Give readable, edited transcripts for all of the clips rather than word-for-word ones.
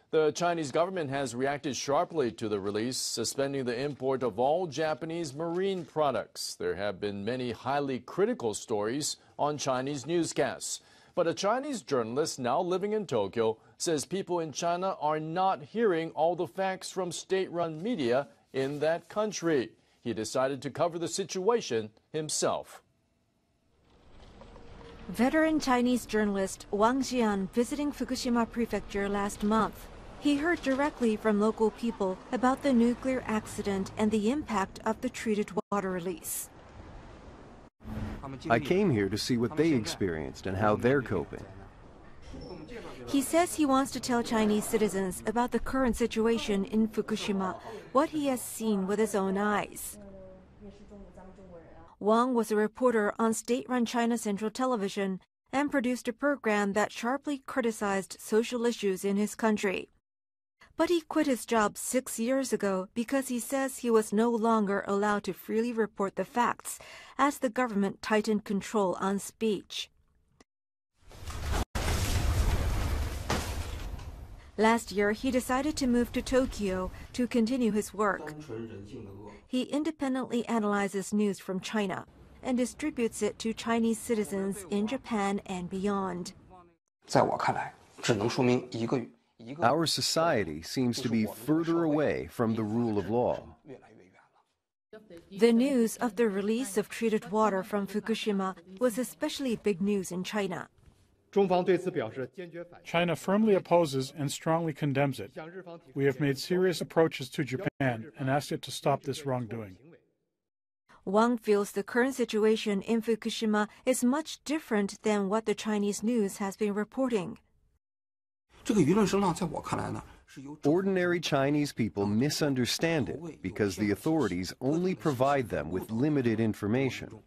The Chinese government has reacted sharply to the release, suspending the import of all Japanese marine products. There have been many highly critical stories on Chinese newscasts. But a Chinese journalist now living in Tokyo says people in China are not hearing all the facts from state-run media in that country. He decided to cover the situation himself. Veteran Chinese journalist Wang Jian visiting Fukushima Prefecture last month. He heard directly from local people about the nuclear accident and the impact of the treated water release. I came here to see what they experienced and how they're coping. He says he wants to tell Chinese citizens about the current situation in Fukushima, what he has seen with his own eyes. Wang was a reporter on state-run China Central Television and produced a program that sharply criticized social issues in his country. But he quit his job 6 years ago because he says he was no longer allowed to freely report the facts as the government tightened control on speech. Last year, he decided to move to Tokyo to continue his work. He independently analyzes news from China and distributes it to Chinese citizens in Japan and beyond. Our society seems to be further away from the rule of law. The news of the release of treated water from Fukushima was especially big news in China. China firmly opposes and strongly condemns it. We have made serious approaches to Japan and asked it to stop this wrongdoing. Wang feels the current situation in Fukushima is much different than what the Chinese news has been reporting. Ordinary Chinese people misunderstand it because the authorities only provide them with limited information.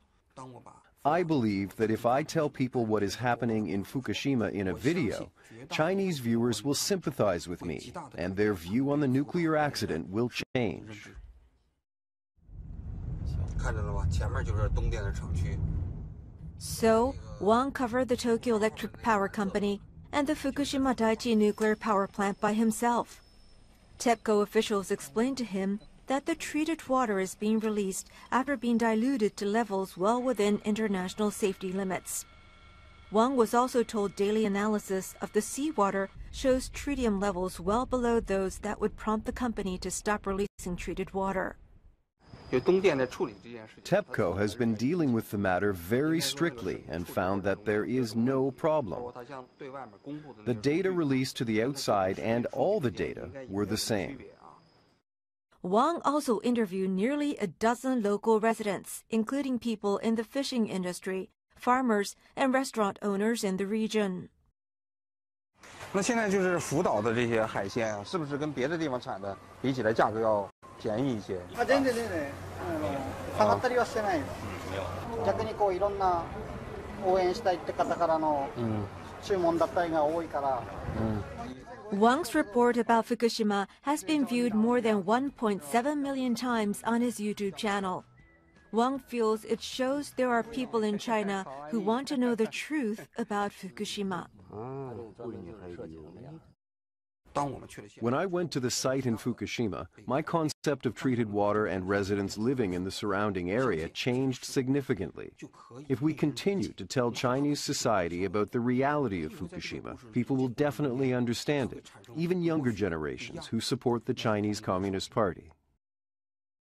I believe that if I tell people what is happening in Fukushima in a video, Chinese viewers will sympathize with me, and their view on the nuclear accident will change. So, Wang covered the Tokyo Electric Power Company and the Fukushima Daiichi nuclear power plant by himself. TEPCO officials explained to him that the treated water is being released after being diluted to levels well within international safety limits. Wang was also told daily analysis of the seawater shows tritium levels well below those that would prompt the company to stop releasing treated water. TEPCO has been dealing with the matter very strictly and found that there is no problem. The data released to the outside and all the data were the same. Wang also interviewed nearly a dozen local residents, including people in the fishing industry, farmers, and restaurant owners in the region. 那现在就是福岛的这些海鲜啊，是不是跟别的地方产的比起来价格要便宜一些？あ、全然下がったりはしてないです。逆にこういろんな応援したいって方からの注文だったりが多いから。Wang's report about Fukushima has been viewed more than 1.7 million times on his YouTube channel. Wang feels it shows there are people in China who want to know the truth about Fukushima. When I went to the site in Fukushima, my concept of treated water and residents living in the surrounding area changed significantly. If we continue to tell Chinese society about the reality of Fukushima, people will definitely understand it, even younger generations who support the Chinese Communist Party.